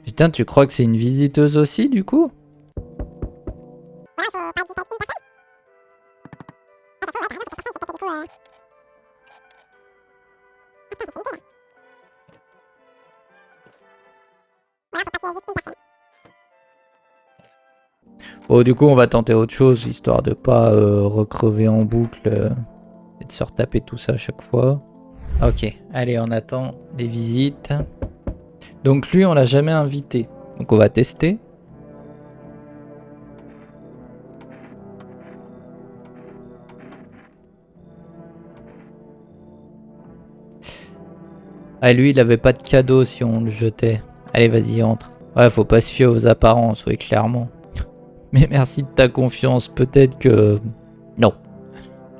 Putain, tu crois que c'est une visiteuse aussi, du coup? Bon, du coup, on va tenter autre chose, histoire de pas recrever en boucle et de se retaper tout ça à chaque fois. Ok, allez, on attend les visites. Donc lui, on l'a jamais invité. Donc on va tester. Ah, lui, il avait pas de cadeau si on le jetait. Allez, vas-y, entre. Ouais, faut pas se fier aux apparences, oui, clairement. Mais merci de ta confiance, peut-être que... Non,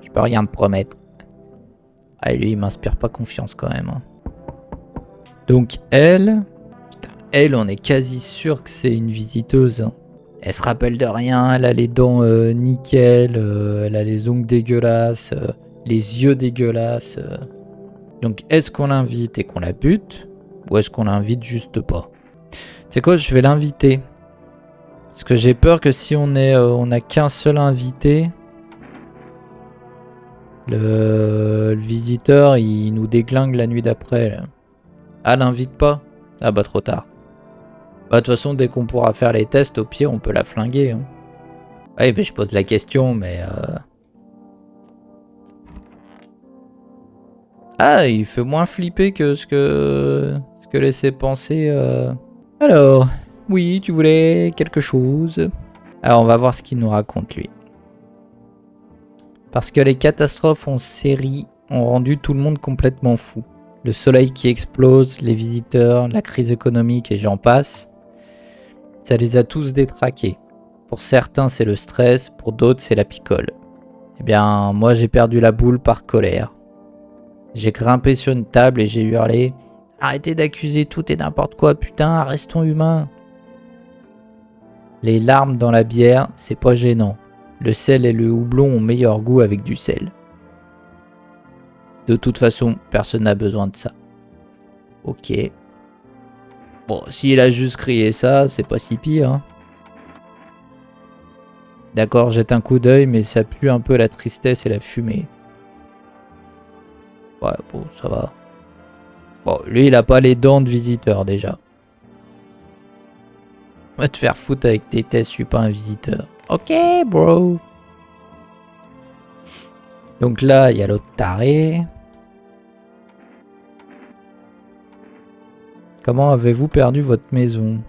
je peux rien me promettre. Ah, lui, il m'inspire pas confiance quand même. Hein. Donc elle... Putain, elle, on est quasi sûr que c'est une visiteuse. Hein. Elle se rappelle de rien, elle a les dents nickel, elle a les ongles dégueulasses, les yeux dégueulasses. Donc est-ce qu'on l'invite et qu'on la bute? Ou est-ce qu'on l'invite juste pas? C'est quoi, je vais l'inviter. Parce que j'ai peur que si on a qu'un seul invité, le visiteur il nous déglingue la nuit d'après. Ah, l'invite pas? Ah bah trop tard. Bah de toute façon dès qu'on pourra faire les tests, au pire on peut la flinguer. Hein. Ouais mais je pose la question mais... Ah, il fait moins flipper que ce que laissait penser... Alors, oui, tu voulais quelque chose? Alors, on va voir ce qu'il nous raconte, lui. Parce que les catastrophes en série ont rendu tout le monde complètement fou. Le soleil qui explose, les visiteurs, la crise économique et j'en passe. Ça les a tous détraqués. Pour certains, c'est le stress, pour d'autres, c'est la picole. Eh bien, moi, j'ai perdu la boule par colère. J'ai grimpé sur une table et j'ai hurlé « Arrêtez d'accuser tout et n'importe quoi, putain, restons humains !» Les larmes dans la bière, c'est pas gênant. Le sel et le houblon ont meilleur goût avec du sel. De toute façon, personne n'a besoin de ça. Ok. Bon, s'il a juste crié ça, c'est pas si pire. Hein. D'accord, jette un coup d'œil, mais ça pue un peu la tristesse et la fumée. Ouais, bon, ça va. Bon, lui, il a pas les dents de visiteur, déjà. Va te faire foutre avec tes tests, je suis pas un visiteur. Ok, bro. Donc là, il y a l'autre taré. Comment avez-vous perdu votre maison?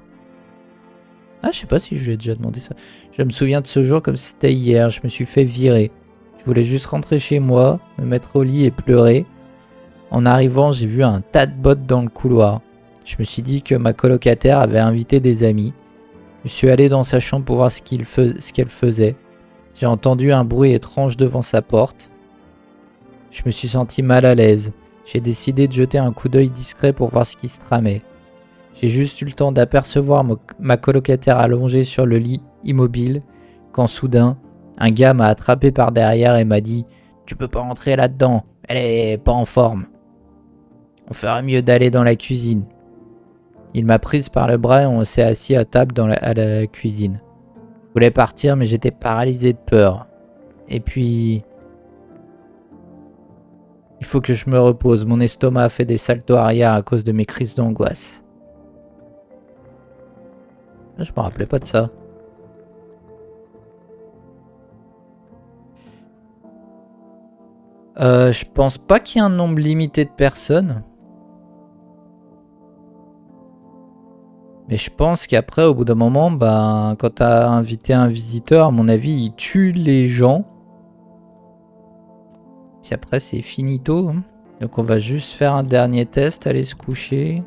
Ah, je sais pas si je lui ai déjà demandé ça. Je me souviens de ce jour comme si c'était hier. Je me suis fait virer. Je voulais juste rentrer chez moi, me mettre au lit et pleurer. En arrivant, j'ai vu un tas de bottes dans le couloir. Je me suis dit que ma colocataire avait invité des amis. Je suis allé dans sa chambre pour voir ce qu'elle faisait. J'ai entendu un bruit étrange devant sa porte. Je me suis senti mal à l'aise. J'ai décidé de jeter un coup d'œil discret pour voir ce qui se tramait. J'ai juste eu le temps d'apercevoir ma colocataire allongée sur le lit, immobile, quand soudain, un gars m'a attrapé par derrière et m'a dit « Tu peux pas rentrer là-dedans, elle est pas en forme. On ferait mieux d'aller dans la cuisine. » Il m'a prise par le bras et on s'est assis à table à la cuisine. Je voulais partir mais j'étais paralysé de peur. Et puis... Il faut que je me repose, mon estomac a fait des saltos arrière à cause de mes crises d'angoisse. Je me rappelais pas de ça. Je pense pas qu'il y ait un nombre limité de personnes. Mais je pense qu'après, au bout d'un moment, ben, quand t'as invité un visiteur, à mon avis, il tue les gens. Puis après, c'est finito. Hein. Donc on va juste faire un dernier test, aller se coucher.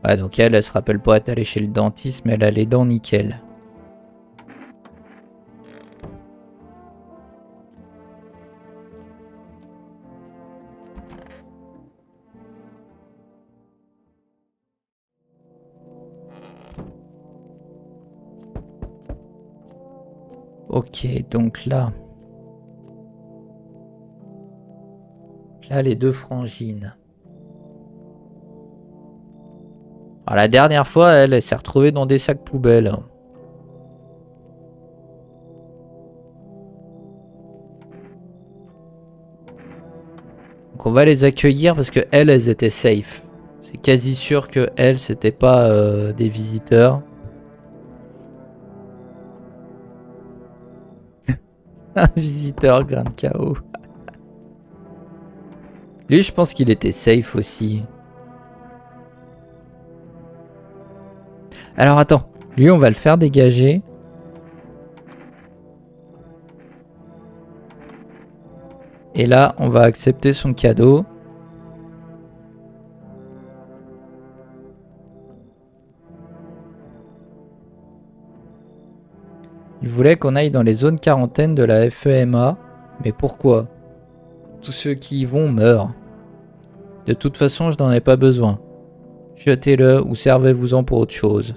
Ouais, donc elle se rappelle pas être allée chez le dentiste, mais elle a les dents nickel. Ok, donc là... Là, les deux frangines. Alors, la dernière fois, elle s'est retrouvée dans des sacs poubelles. Donc on va les accueillir parce que elles étaient safe. C'est quasi sûr que elles, c'était pas des visiteurs. Un visiteur, grain de chaos. Lui, je pense qu'il était safe aussi. Alors attends, lui, on va le faire dégager. Et là, on va accepter son cadeau. Il voulait qu'on aille dans les zones quarantaine de la FEMA. Mais pourquoi? Tous ceux qui y vont meurent. De toute façon, je n'en ai pas besoin. Jetez-le ou servez-vous-en pour autre chose.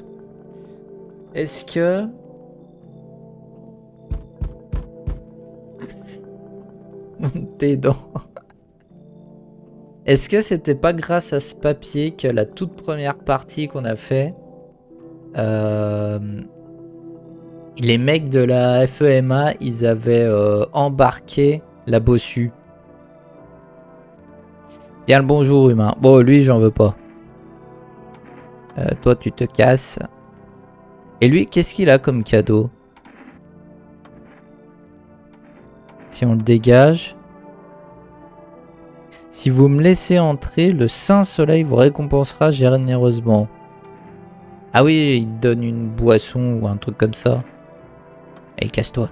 Est-ce que... Tes dents. Est-ce que c'était pas grâce à ce papier que la toute première partie qu'on a fait, les mecs de la FEMA, ils avaient embarqué la bossue. Bien le bonjour humain. Bon, lui, j'en veux pas. Toi, tu te casses. Et lui, qu'est-ce qu'il a comme cadeau? Si on le dégage. Si vous me laissez entrer, le Saint Soleil vous récompensera généreusement. Ah oui, il te donne une boisson ou un truc comme ça. Allez, casse-toi.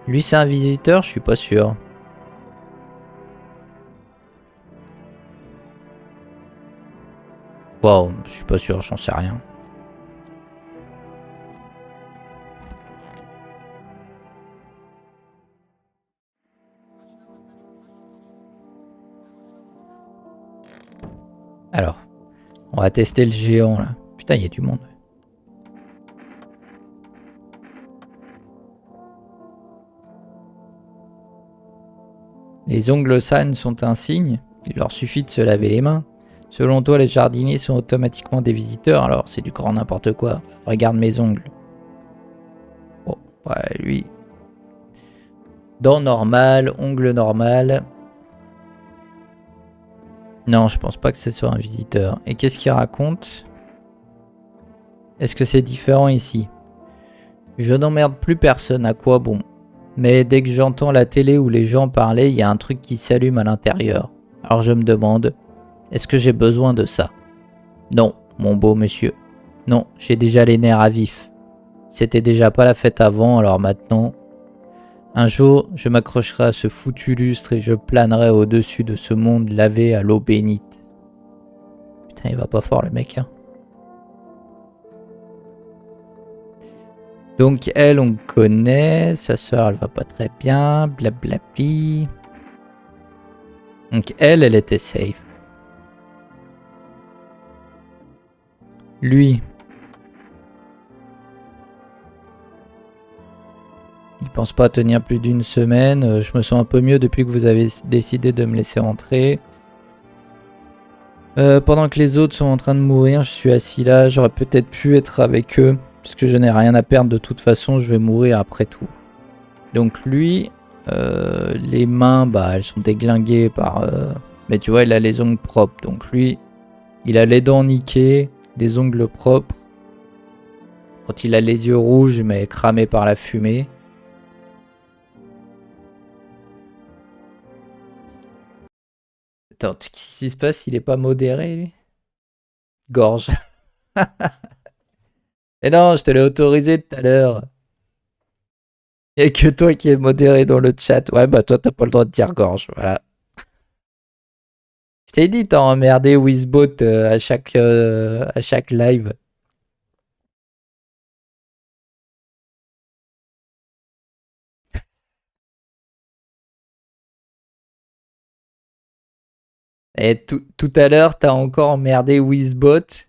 Lui, c'est un visiteur, je suis pas sûr. Wow, je suis pas sûr, j'en sais rien. Alors, on va tester le géant là. Putain, il y a du monde. Les ongles sales sont un signe. Il leur suffit de se laver les mains. Selon toi, les jardiniers sont automatiquement des visiteurs, alors c'est du grand n'importe quoi. Regarde mes ongles. Bon, ouais, lui. Dents normales, ongles normales. Non, je pense pas que ce soit un visiteur. Et qu'est-ce qu'il raconte? Est-ce que c'est différent ici? Je n'emmerde plus personne, à quoi bon? Mais dès que j'entends la télé ou les gens parler, il y a un truc qui s'allume à l'intérieur. Alors je me demande, est-ce que j'ai besoin de ça? Non, mon beau monsieur. Non, j'ai déjà les nerfs à vif. C'était déjà pas la fête avant, alors maintenant... Un jour, je m'accrocherai à ce foutu lustre et je planerai au-dessus de ce monde lavé à l'eau bénite. Putain, il va pas fort le mec, hein. Donc elle, on connaît. Sa soeur, elle va pas très bien. Blablabli. Donc elle était safe. Lui. Il pense pas tenir plus d'une semaine. Je me sens un peu mieux depuis que vous avez décidé de me laisser entrer. Pendant que les autres sont en train de mourir, je suis assis là. J'aurais peut-être pu être avec eux. Parce que je n'ai rien à perdre de toute façon. Je vais mourir après tout. Donc lui, les mains, bah, elles sont déglinguées par... Mais tu vois, il a les ongles propres. Donc lui, il a les dents niquées, les ongles propres. Quand il a les yeux rouges, mais cramés par la fumée. Attends, qu'est-ce qui se passe? Il est pas modéré, lui? Gorge. Et non, je te l'ai autorisé tout à l'heure. Il n'y a que toi qui es modéré dans le chat. Ouais, bah toi, t'as pas le droit de dire gorge. Voilà. Je t'ai dit, t'as emmerdé Wizbot à chaque live. Et tout à l'heure, t'as encore emmerdé Wizbot.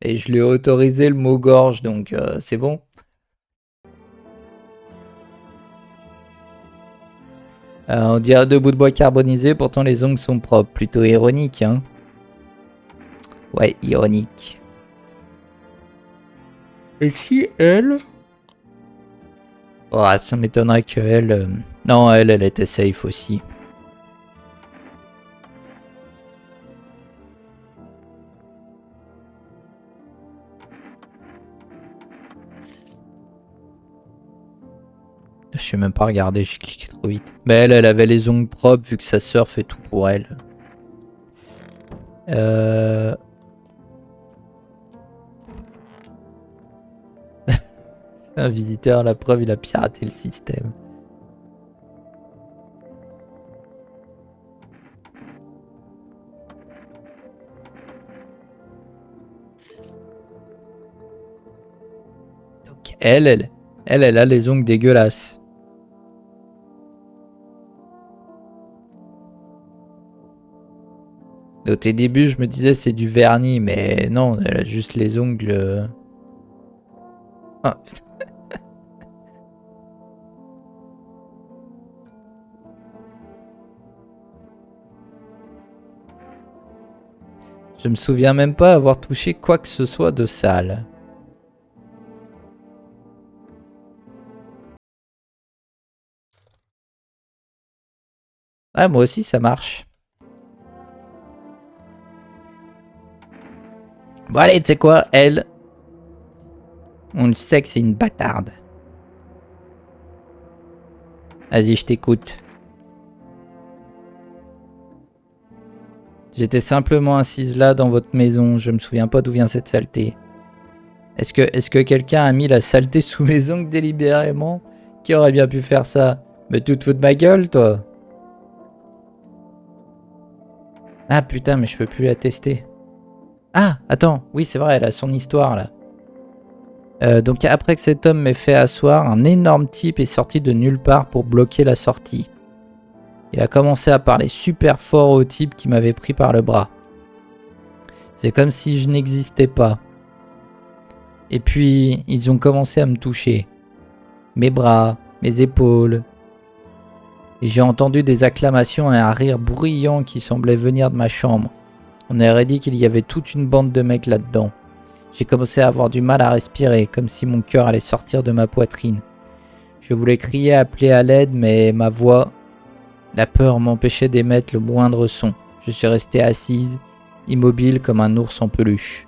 Et je lui ai autorisé le mot gorge, donc c'est bon. On dirait deux bouts de bois carbonisés, pourtant les ongles sont propres. Plutôt ironique, hein. Ouais, ironique. Et si elle... Oh, ça m'étonnerait qu'elle... Non, elle était safe aussi. Je sais même pas regarder, j'ai cliqué trop vite. Mais elle avait les ongles propres vu que sa sœur fait tout pour elle. Un visiteur, la preuve, il a piraté le système. Donc elle a les ongles dégueulasses. Au début, je me disais c'est du vernis, mais non, elle a juste les ongles... Ah, putain. Je me souviens même pas avoir touché quoi que ce soit de sale. Ah, moi aussi, ça marche. Bon, allez, tu sais quoi, elle... On le sait que c'est une bâtarde. Vas-y, je t'écoute. J'étais simplement assise là dans votre maison. Je me souviens pas d'où vient cette saleté. Est-ce que quelqu'un a mis la saleté sous mes ongles délibérément? Qui aurait bien pu faire ça? Mais tu te fous de ma gueule, toi? Ah putain, mais je peux plus la tester. Ah, attends, oui c'est vrai, elle a son histoire là. Donc après que cet homme m'ait fait asseoir, un énorme type est sorti de nulle part pour bloquer la sortie. Il a commencé à parler super fort au type qui m'avait pris par le bras. C'est comme si je n'existais pas. Et puis, ils ont commencé à me toucher. Mes bras, mes épaules. Et j'ai entendu des acclamations et un rire bruyant qui semblait venir de ma chambre. On aurait dit qu'il y avait toute une bande de mecs là-dedans. J'ai commencé à avoir du mal à respirer, comme si mon cœur allait sortir de ma poitrine. Je voulais crier, appeler à l'aide, mais ma voix, la peur m'empêchait d'émettre le moindre son. Je suis restée assise, immobile comme un ours en peluche.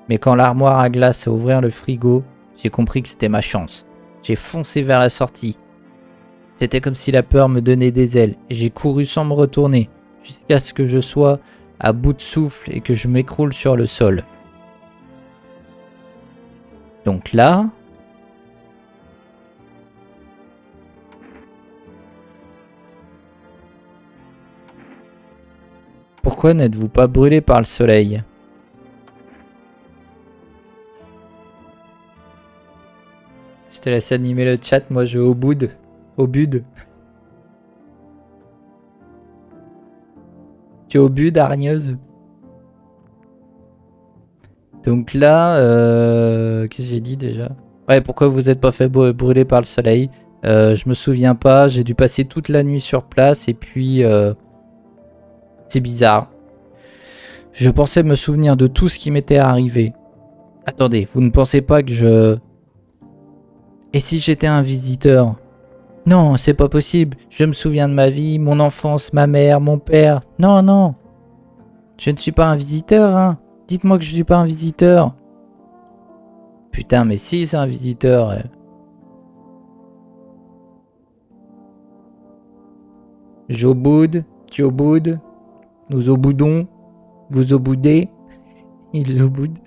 Mais quand l'armoire à glace a ouvert le frigo, j'ai compris que c'était ma chance. J'ai foncé vers la sortie. C'était comme si la peur me donnait des ailes, et j'ai couru sans me retourner, jusqu'à ce que je sois à bout de souffle et que je m'écroule sur le sol. Donc là... Pourquoi n'êtes-vous pas brûlé par le soleil? Je te laisse animer le chat, moi je vais au bud. Au bud. Tu es au bud, hargneuse? Donc là, qu'est-ce que j'ai dit déjà? Ouais, pourquoi vous n'êtes pas fait brûler par le soleil? Je me souviens pas, j'ai dû passer toute la nuit sur place et puis... c'est bizarre. Je pensais me souvenir de tout ce qui m'était arrivé. Attendez, vous ne pensez pas que je... Et si j'étais un visiteur? Non, c'est pas possible. Je me souviens de ma vie, mon enfance, ma mère, mon père. Non, non. Je ne suis pas un visiteur, hein. Dites-moi que je suis pas un visiteur. Putain, mais si, c'est un visiteur. J'oboude, tu oboudes, nous oboudons, vous oboudez, ils oboudent.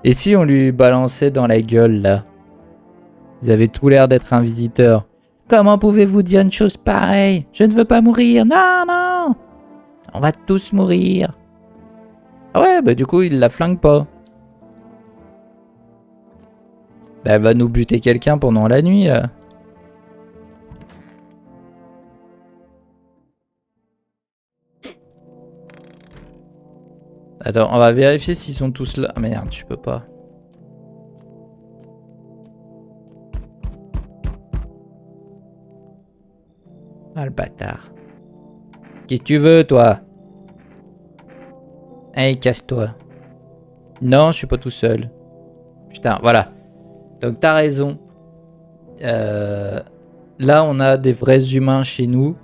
Et si on lui balançait dans la gueule, là? Vous avez tout l'air d'être un visiteur. Comment pouvez-vous dire une chose pareille? Je ne veux pas mourir. Non, non. On va tous mourir. Ah ouais, bah du coup, il la flingue pas. Bah elle va nous buter quelqu'un pendant la nuit, là. Attends, on va vérifier s'ils sont tous là. Ah merde, je peux pas. Ah, le bâtard. Qu'est-ce que tu veux, toi? Allez, casse-toi. Non, je suis pas tout seul. Putain, voilà. Donc, t'as raison. Là, on a des vrais humains chez nous.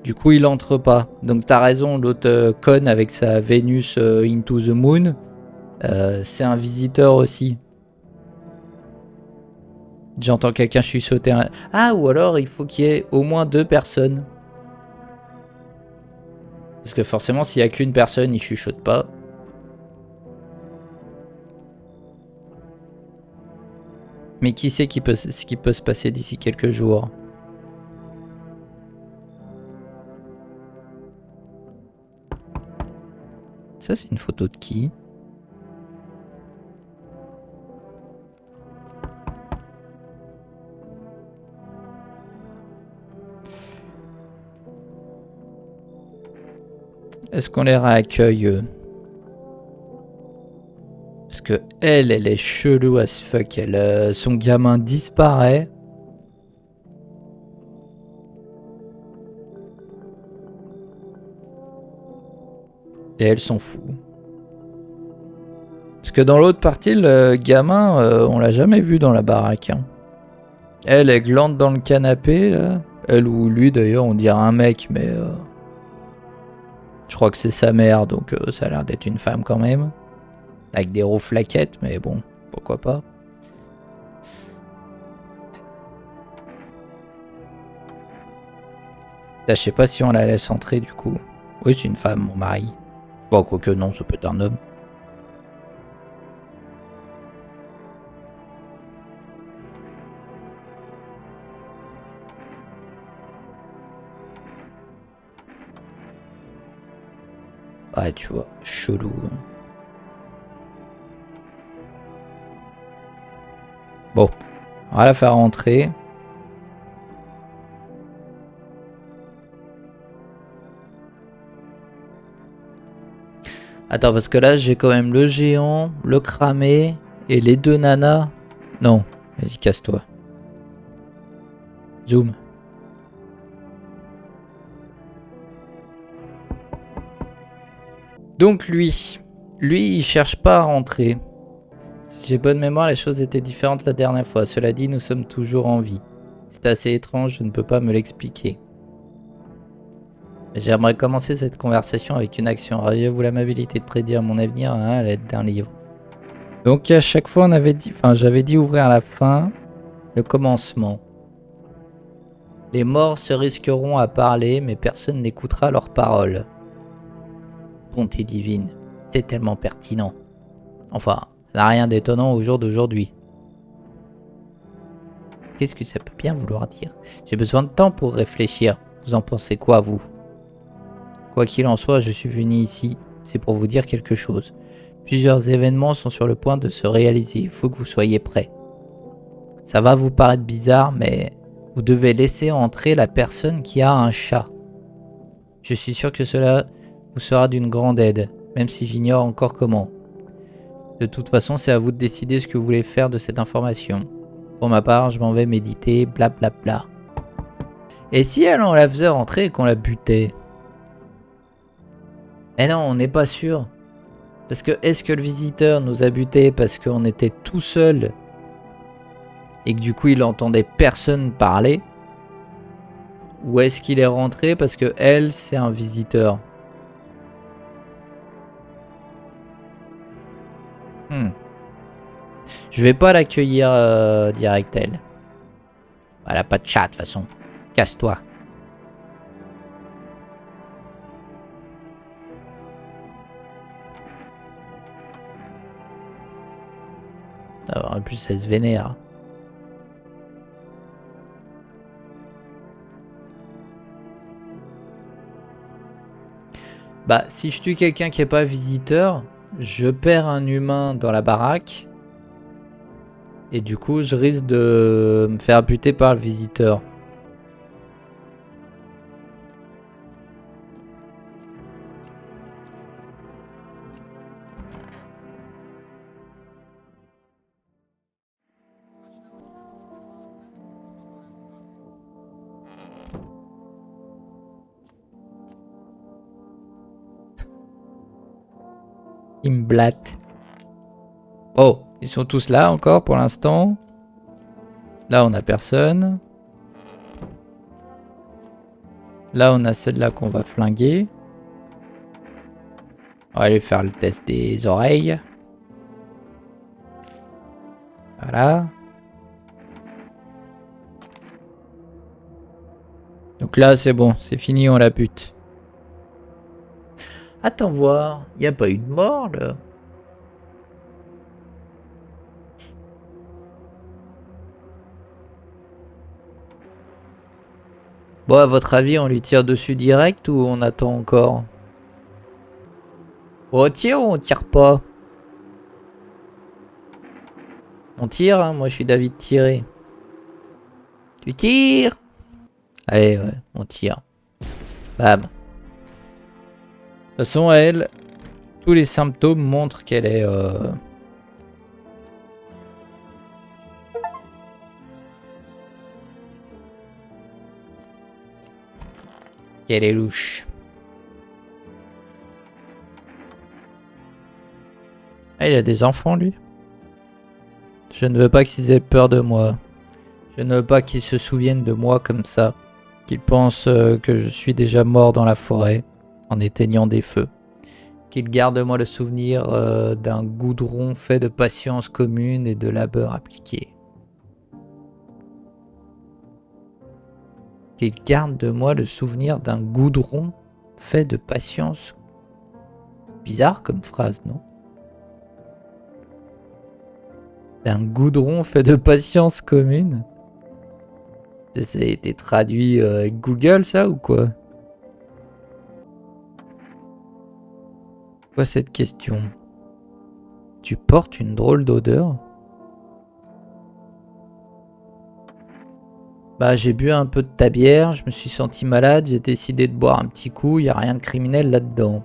Du coup, il entre pas. Donc, t'as raison, l'autre conne avec sa Vénus into the moon, c'est un visiteur aussi. J'entends quelqu'un chuchoter. Ah, ou alors, il faut qu'il y ait au moins 2 personnes. Parce que forcément, s'il n'y a qu'une personne, il chuchote pas. Mais qui sait ce qui peut se passer d'ici quelques jours? Ça, c'est une photo de qui? Est-ce qu'on les réaccueille, eux? Parce que elle est chelou as fuck. Son gamin disparaît. Et elle s'en fout. Parce que dans l'autre partie, le gamin, on l'a jamais vu dans la baraque. Hein. Elle glande dans le canapé, là. Elle ou lui, d'ailleurs, on dirait un mec, mais... je crois que c'est sa mère, donc ça a l'air d'être une femme quand même. Avec des rouflaquettes, mais bon, pourquoi pas. Là, je sais pas si on la laisse entrer, du coup. Oui, c'est une femme, mon mari. Bon, quoique non, ça peut être un homme. Ouais, tu vois, chelou. Bon, on va la faire rentrer. Attends, parce que là, j'ai quand même le géant, le cramé et les 2 nanas. Non, vas-y, casse-toi. Zoom. Donc lui, il cherche pas à rentrer. Si j'ai bonne mémoire, les choses étaient différentes la dernière fois. Cela dit, nous sommes toujours en vie. C'est assez étrange, je ne peux pas me l'expliquer. J'aimerais commencer cette conversation avec une action. Auriez-vous l'amabilité de prédire mon avenir à l'aide d'un livre? Donc à chaque fois, on avait dit, enfin, j'avais dit ouvrir la fin, le commencement. Les morts se risqueront à parler, mais personne n'écoutera leurs paroles. Bonté divine, c'est tellement pertinent. Enfin, ça n'a rien d'étonnant au jour d'aujourd'hui. Qu'est-ce que ça peut bien vouloir dire? J'ai besoin de temps pour réfléchir. Vous en pensez quoi, vous? Quoi qu'il en soit, je suis venu ici, c'est pour vous dire quelque chose. Plusieurs événements sont sur le point de se réaliser, il faut que vous soyez prêts. Ça va vous paraître bizarre, mais vous devez laisser entrer la personne qui a un chat. Je suis sûr que cela vous sera d'une grande aide, même si j'ignore encore comment. De toute façon, c'est à vous de décider ce que vous voulez faire de cette information. Pour ma part, je m'en vais méditer, blablabla. Et si elle, on la faisait rentrer et qu'on la butait? Eh non, on n'est pas sûr. Parce que est-ce que le visiteur nous a buté parce qu'on était tout seul et que du coup il entendait personne parler? Ou est-ce qu'il est rentré parce que elle, c'est un visiteur? Je vais pas l'accueillir direct, elle. Elle a pas de chat de toute façon. Casse-toi. Alors, en plus, elle se vénère. Bah, si je tue quelqu'un qui est pas visiteur, je perds un humain dans la baraque. Et du coup, je risque de me faire buter par le visiteur. Imblat. Oh, ils sont tous là encore pour l'instant. Là, on a personne. Là, on a celle-là qu'on va flinguer. On va aller faire le test des oreilles. Voilà. Donc là, c'est bon. C'est fini, on la bute. Attends voir. Il n'y a pas eu de mort, là. Bon, à votre avis, on lui tire dessus direct ou on attend encore? On tire ou on tire pas? On tire, hein, moi je suis d'avis de tirer. Tu tires? Allez, ouais, on tire. Bam. De toute façon, elle, tous les symptômes montrent qu'elle est... qu'elle est louche. Ah, il a des enfants, lui. Je ne veux pas qu'ils aient peur de moi. Je ne veux pas qu'ils se souviennent de moi comme ça. Qu'ils pensent que je suis déjà mort dans la forêt en éteignant des feux. Qu'ils gardent de moi le souvenir d'un goudron fait de patience commune et de labeur appliqué. Qu'ils gardent de moi le souvenir d'un goudron fait de patience. Bizarre comme phrase, non? D'un goudron fait de patience commune. Ça a été traduit avec Google, ça, ou quoi? Quoi cette question? Tu portes une drôle d'odeur? Bah, j'ai bu un peu de ta bière, je me suis senti malade, j'ai décidé de boire un petit coup, y a rien de criminel là-dedans.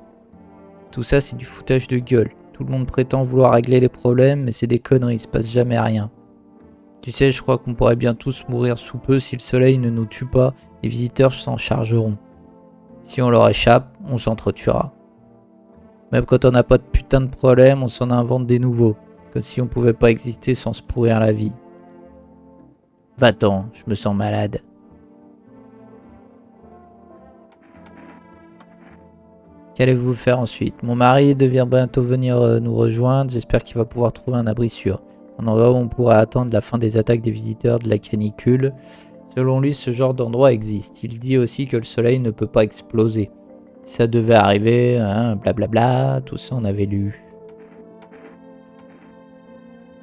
Tout ça, c'est du foutage de gueule. Tout le monde prétend vouloir régler les problèmes, mais c'est des conneries, il se passe jamais rien. Tu sais, je crois qu'on pourrait bien tous mourir sous peu si le soleil ne nous tue pas, les visiteurs s'en chargeront. Si on leur échappe, on s'entretuera. Même quand on n'a pas de putain de problème, on s'en invente des nouveaux. Comme si on pouvait pas exister sans se pourrir la vie. Va-t'en, je me sens malade. Qu'allez-vous faire ensuite? Mon mari devient bientôt venir nous rejoindre. J'espère qu'il va pouvoir trouver un abri sûr. Un endroit où on pourra attendre la fin des attaques des visiteurs de la canicule. Selon lui, ce genre d'endroit existe. Il dit aussi que le soleil ne peut pas exploser. Si ça devait arriver, hein, blablabla, tout ça on avait lu.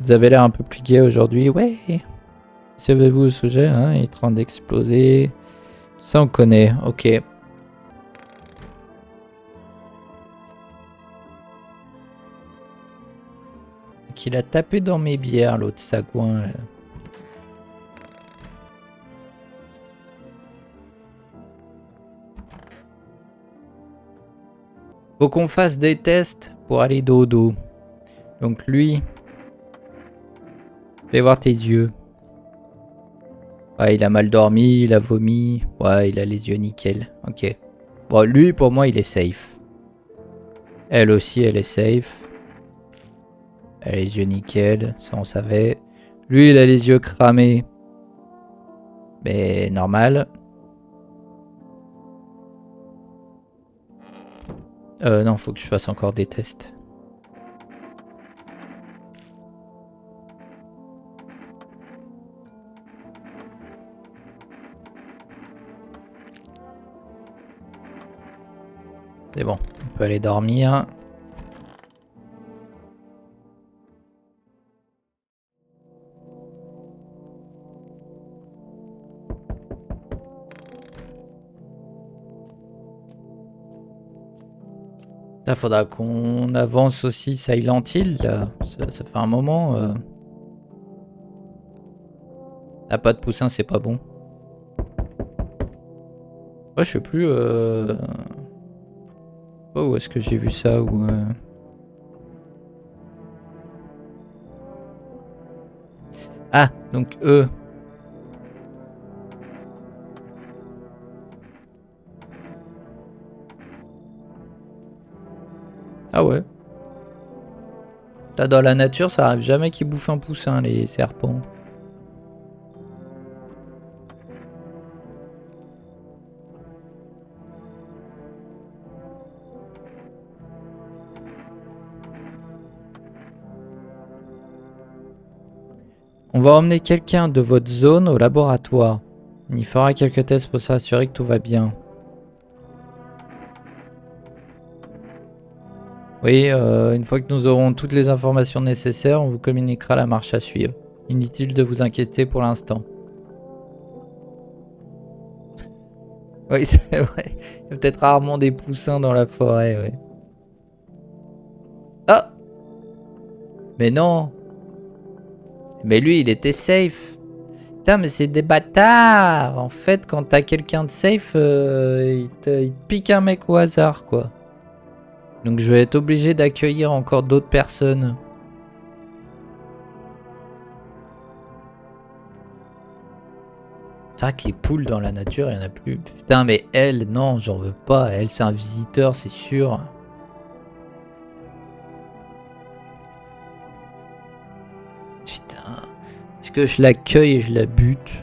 Vous avez l'air un peu plus gai aujourd'hui, ouais. Savez-vous au sujet, hein, il est en train d'exploser. Ça on connaît, ok. Qu'il a tapé dans mes bières, l'autre sagouin. Là. Faut qu'on fasse des tests pour aller dodo. Donc lui, fais voir tes yeux. Ouais, il a mal dormi, il a vomi. Ouais, il a les yeux nickel. Ok. Bon, lui, pour moi, il est safe. Elle aussi, elle est safe. Elle a les yeux nickel, ça on savait. Lui, il a les yeux cramés. Mais normal. Non, faut que je fasse encore des tests. C'est bon, on peut aller dormir. Là, faudra qu'on avance aussi Silent Hill, là. Ça fait un moment. La pâte poussin, c'est pas bon. Ouais, je sais plus. Oh, où est-ce que j'ai vu ça ou Ah, donc eux. Ah ouais. Ça, dans la nature, ça arrive jamais qu'ils bouffent un poussin, les serpents. On va emmener quelqu'un de votre zone au laboratoire. Il y fera quelques tests pour s'assurer que tout va bien. Oui, une fois que nous aurons toutes les informations nécessaires, on vous communiquera la marche à suivre. Inutile de vous inquiéter pour l'instant. Oui, c'est vrai. Il y a peut-être rarement des poussins dans la forêt, oui. Ah! Mais non! Mais lui, il était safe. Putain, mais c'est des bâtards! En fait, quand t'as quelqu'un de safe, il te pique un mec au hasard, quoi. Donc je vais être obligé d'accueillir encore d'autres personnes. C'est vrai que les poules dans la nature, il n'y en a plus. Putain, mais elle, non, j'en veux pas. Elle, c'est un visiteur, c'est sûr. Putain. Est-ce que je l'accueille et je la bute?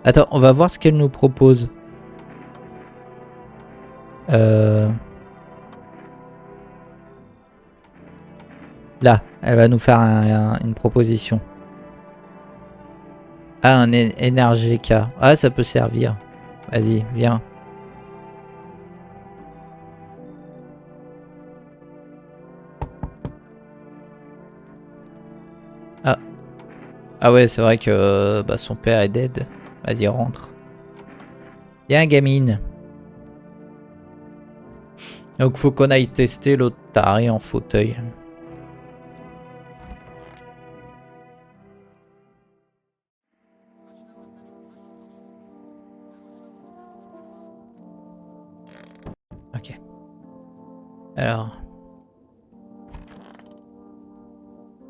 Attends, on va voir ce qu'elle nous propose. Là, elle va nous faire une proposition. Ah, un NRGK. Ah, ça peut servir. Vas-y, viens. Ah. Ah ouais, c'est vrai que bah, son père est dead. Vas-y, rentre. Viens, gamine. Donc, faut qu'on aille tester l'autre taré en fauteuil. Ok. Alors.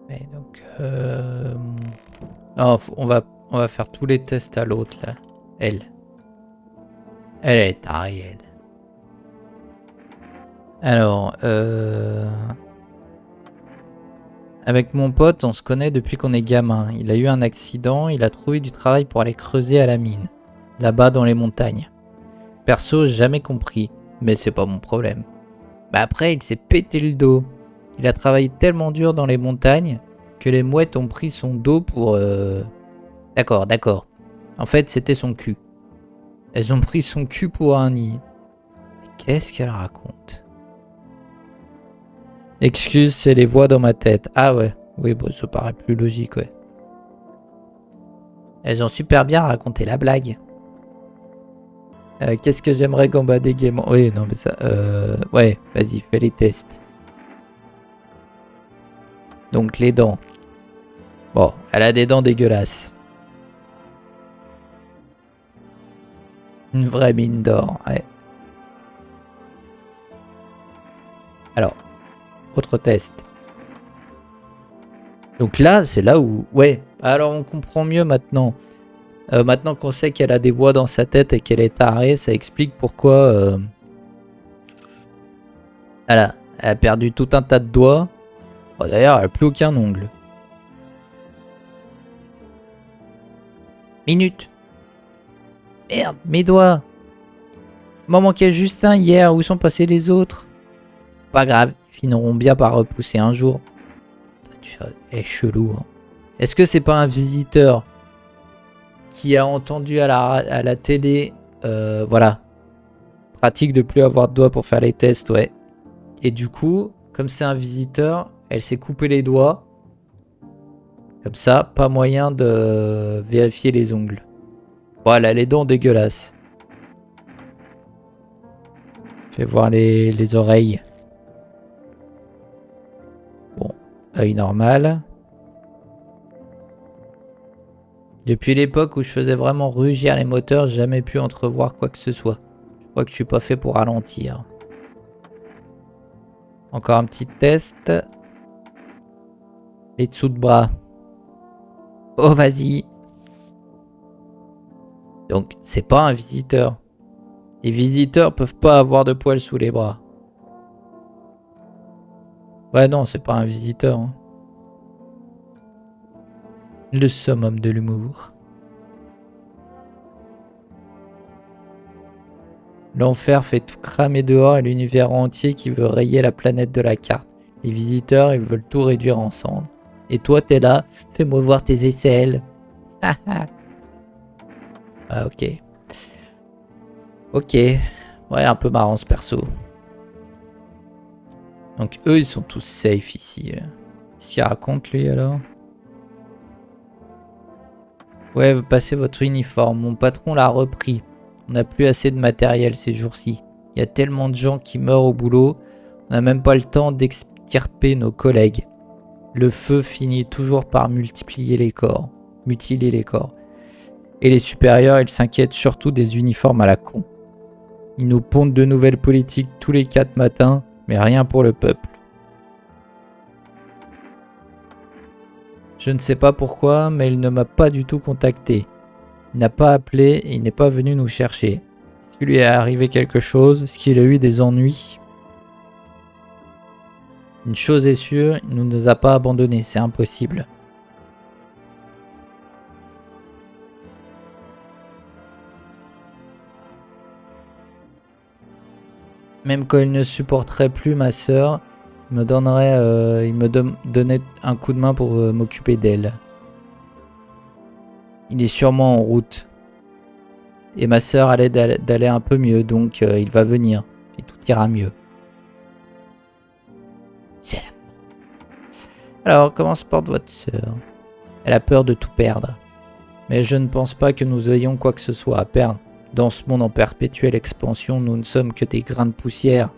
Et donc, oh, on va faire tous les tests à l'autre là. Elle. Elle est tarée, elle. Alors, avec mon pote, on se connaît depuis qu'on est gamin. Il a eu un accident, il a trouvé du travail pour aller creuser à la mine. Là-bas dans les montagnes. Perso, jamais compris. Mais c'est pas mon problème. Bah après, il s'est pété le dos. Il a travaillé tellement dur dans les montagnes que les mouettes ont pris son dos pour... D'accord, d'accord. En fait, c'était son cul. Elles ont pris son cul pour un nid. Qu'est-ce qu'elle raconte? Excuse, c'est les voix dans ma tête. Ah ouais, oui, bon, ça paraît plus logique, ouais. Elles ont super bien raconté la blague. Qu'est-ce que j'aimerais gambader gaiement? Oui, non, mais ça... ouais, vas-y, fais les tests. Donc, les dents. Bon, elle a des dents dégueulasses. Une vraie mine d'or, ouais. Alors, autre test. Donc là, c'est là où... Ouais, alors on comprend mieux maintenant. Maintenant qu'on sait qu'elle a des voix dans sa tête et qu'elle est tarée, ça explique pourquoi... Elle a perdu tout un tas de doigts. Oh, d'ailleurs, elle n'a plus aucun ongle. Minute. Merde, mes doigts. M'en manquait juste un hier. Où sont passés les autres? Pas grave, ils finiront bien par repousser un jour. Elle est chelou. Hein. Est-ce que c'est pas un visiteur qui a entendu à la télé, voilà, pratique de plus avoir de doigts pour faire les tests, ouais. Et du coup, comme c'est un visiteur, elle s'est coupé les doigts. Comme ça, pas moyen de vérifier les ongles. Voilà, les dents dégueulasses. Je vais voir les oreilles. Bon, œil normal. Depuis l'époque où je faisais vraiment rugir les moteurs, j'ai jamais pu entrevoir quoi que ce soit. Je crois que je suis pas fait pour ralentir. Encore un petit test. Les dessous de bras. Oh, vas-y. Donc, c'est pas un visiteur. Les visiteurs peuvent pas avoir de poils sous les bras. Ouais, non, c'est pas un visiteur. Hein. Le summum de l'humour. L'enfer fait tout cramer dehors et l'univers entier qui veut rayer la planète de la carte. Les visiteurs, ils veulent tout réduire en cendres. Et toi, t'es là, fais-moi voir tes aisselles. Ah, ok. Ok. Ouais, un peu marrant ce perso. Donc eux, ils sont tous safe ici. Qu'est-ce qu'il raconte lui alors? Ouais, vous passez votre uniforme. Mon patron l'a repris. On n'a plus assez de matériel ces jours-ci. Il y a tellement de gens qui meurent au boulot. On n'a même pas le temps d'extirper nos collègues. Le feu finit toujours par mutiler les corps. Et les supérieurs, ils s'inquiètent surtout des uniformes à la con. Ils nous pondent de nouvelles politiques tous les 4 matins, mais rien pour le peuple. Je ne sais pas pourquoi, mais il ne m'a pas du tout contacté. Il n'a pas appelé et il n'est pas venu nous chercher. Est-ce qu'il lui est arrivé quelque chose? Est-ce qu'il a eu des ennuis? Une chose est sûre, il ne nous a pas abandonnés, c'est impossible. Même quand il ne supporterait plus ma sœur, il me donnait un coup de main pour m'occuper d'elle. Il est sûrement en route. Et ma sœur allait d'aller un peu mieux, donc il va venir. Et tout ira mieux. C'est la fin. Alors, comment se porte votre sœur? Elle a peur de tout perdre. Mais je ne pense pas que nous ayons quoi que ce soit à perdre. Dans ce monde en perpétuelle expansion, nous ne sommes que des grains de poussière.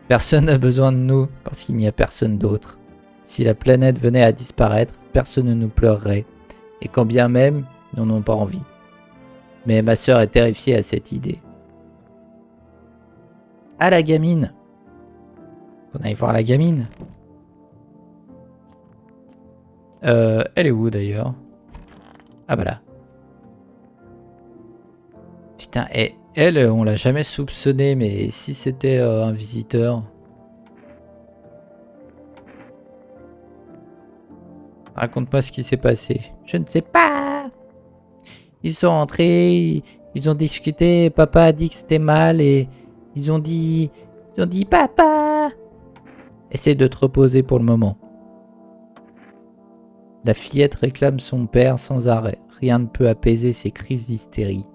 Personne n'a besoin de nous, parce qu'il n'y a personne d'autre. Si la planète venait à disparaître, personne ne nous pleurerait. Et quand bien même, nous n'en avons pas envie. Mais ma sœur est terrifiée à cette idée. Ah, la gamine! On aille voir la gamine. Elle est où d'ailleurs? Ah bah là. Putain, et elle, on l'a jamais soupçonné, mais si c'était un visiteur... Raconte-moi ce qui s'est passé. Je ne sais pas. Ils sont rentrés, ils ont discuté, papa a dit que c'était mal et ils ont dit papa. Essaie de te reposer pour le moment. La fillette réclame son père sans arrêt. Rien ne peut apaiser ses crises d'hystérie.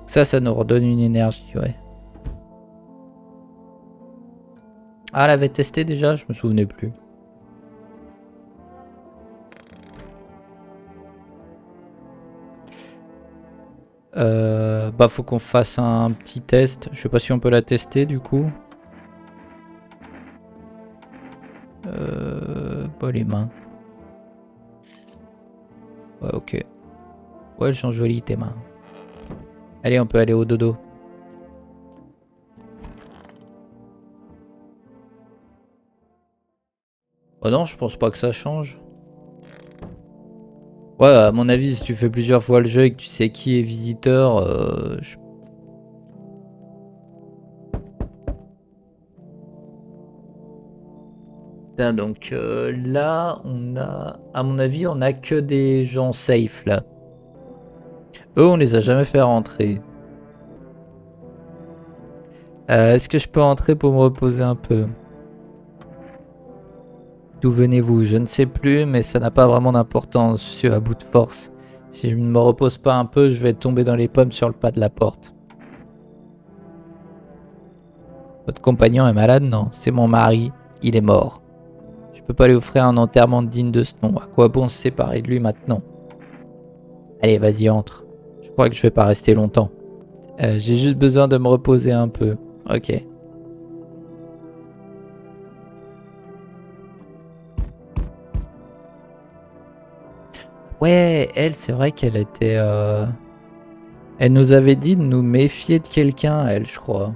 Ça nous redonne une énergie, ouais. Ah, elle avait testé déjà, je me souvenais plus. Bah faut qu'on fasse un petit test. Je sais pas si on peut la tester du coup. Pas les mains. Ouais, ok. Ouais, elles sont jolies tes mains. Allez, on peut aller au dodo. Oh non, je pense pas que ça change. Ouais, à mon avis, si tu fais plusieurs fois le jeu et que tu sais qui est visiteur, Putain, donc là, on a... À mon avis, on a que des gens safe, là. Eux, on les a jamais fait rentrer. Est-ce que je peux entrer pour me reposer un peu? D'où venez-vous? Je ne sais plus, mais ça n'a pas vraiment d'importance. Je suis à bout de force. Si je ne me repose pas un peu, je vais tomber dans les pommes sur le pas de la porte. Votre compagnon est malade? Non, c'est mon mari. Il est mort. Je peux pas lui offrir un enterrement digne de ce nom. À quoi bon se séparer de lui maintenant? Allez, vas-y, entre. Je crois que je vais pas rester longtemps. J'ai juste besoin de me reposer un peu. Ok. Ouais, elle, c'est vrai qu'elle était... Elle nous avait dit de nous méfier de quelqu'un, elle, je crois.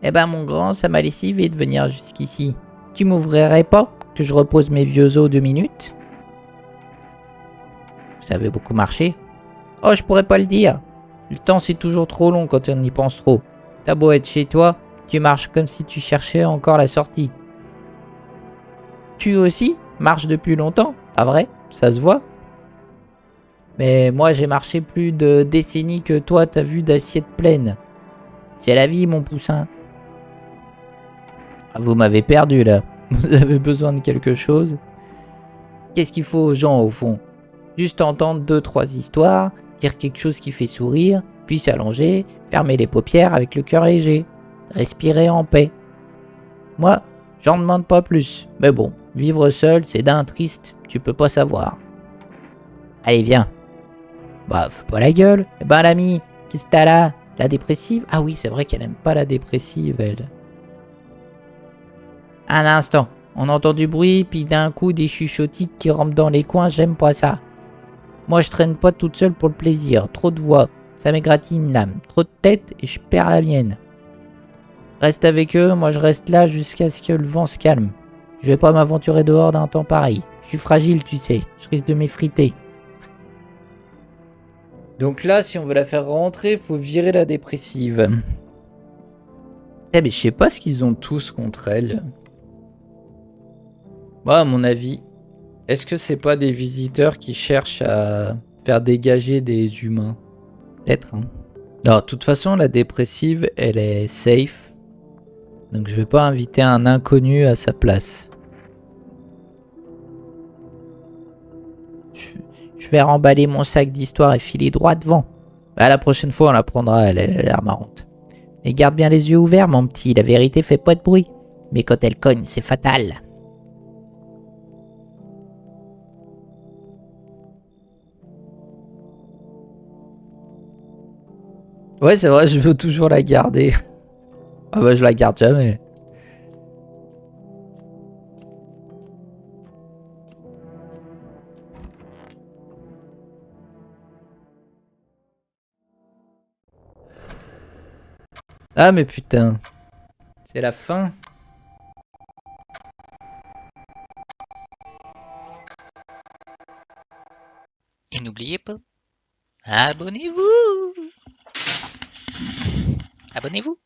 Eh ben, mon grand, ça m'a lessivé de venir jusqu'ici. Tu m'ouvrirais pas que je repose mes vieux os 2 minutes? Ça avait beaucoup marché. Oh, je pourrais pas le dire. Le temps, c'est toujours trop long quand on y pense trop. T'as beau être chez toi, tu marches comme si tu cherchais encore la sortie. Tu aussi marches depuis longtemps, pas vrai? Ça se voit. Mais moi, j'ai marché plus de décennies que toi, t'as vu d'assiettes pleines. C'est la vie, mon poussin. Ah, vous m'avez perdu, là. Vous avez besoin de quelque chose? Qu'est-ce qu'il faut aux gens, au fond? Juste entendre 2-3 histoires, dire quelque chose qui fait sourire, puis s'allonger, fermer les paupières avec le cœur léger, respirer en paix. Moi, j'en demande pas plus. Mais bon, vivre seul, c'est d'un triste, tu peux pas savoir. Allez, viens. Bah, fais pas la gueule. Eh ben, l'ami, qu'est-ce que t'as là? La dépressive? Ah oui, c'est vrai qu'elle aime pas la dépressive, elle. Un instant, on entend du bruit, puis d'un coup des chuchotiques qui rampent dans les coins, j'aime pas ça. Moi je traîne pas toute seule pour le plaisir, trop de voix, ça m'égratigne l'âme, trop de tête et je perds la mienne. Reste avec eux, moi je reste là jusqu'à ce que le vent se calme. Je vais pas m'aventurer dehors d'un temps pareil, je suis fragile tu sais, je risque de m'effriter. Donc là, si on veut la faire rentrer, faut virer la dépressive. Eh mais je sais pas ce qu'ils ont tous contre elle. Moi, à mon avis, est-ce que c'est pas des visiteurs qui cherchent à faire dégager des humains? Peut-être, hein. Non, de toute façon, la dépressive, elle est safe. Donc je vais pas inviter un inconnu à sa place. Je vais remballer mon sac d'histoire et filer droit devant. Bah, la prochaine fois, on la prendra, elle a l'air marrante. Mais garde bien les yeux ouverts, mon petit, la vérité fait pas de bruit. Mais quand elle cogne, c'est fatal. Ouais, c'est vrai, je veux toujours la garder. Ah bah, je la garde jamais. Ah, mais putain. C'est la fin. Et n'oubliez pas, abonnez-vous! Abonnez-vous!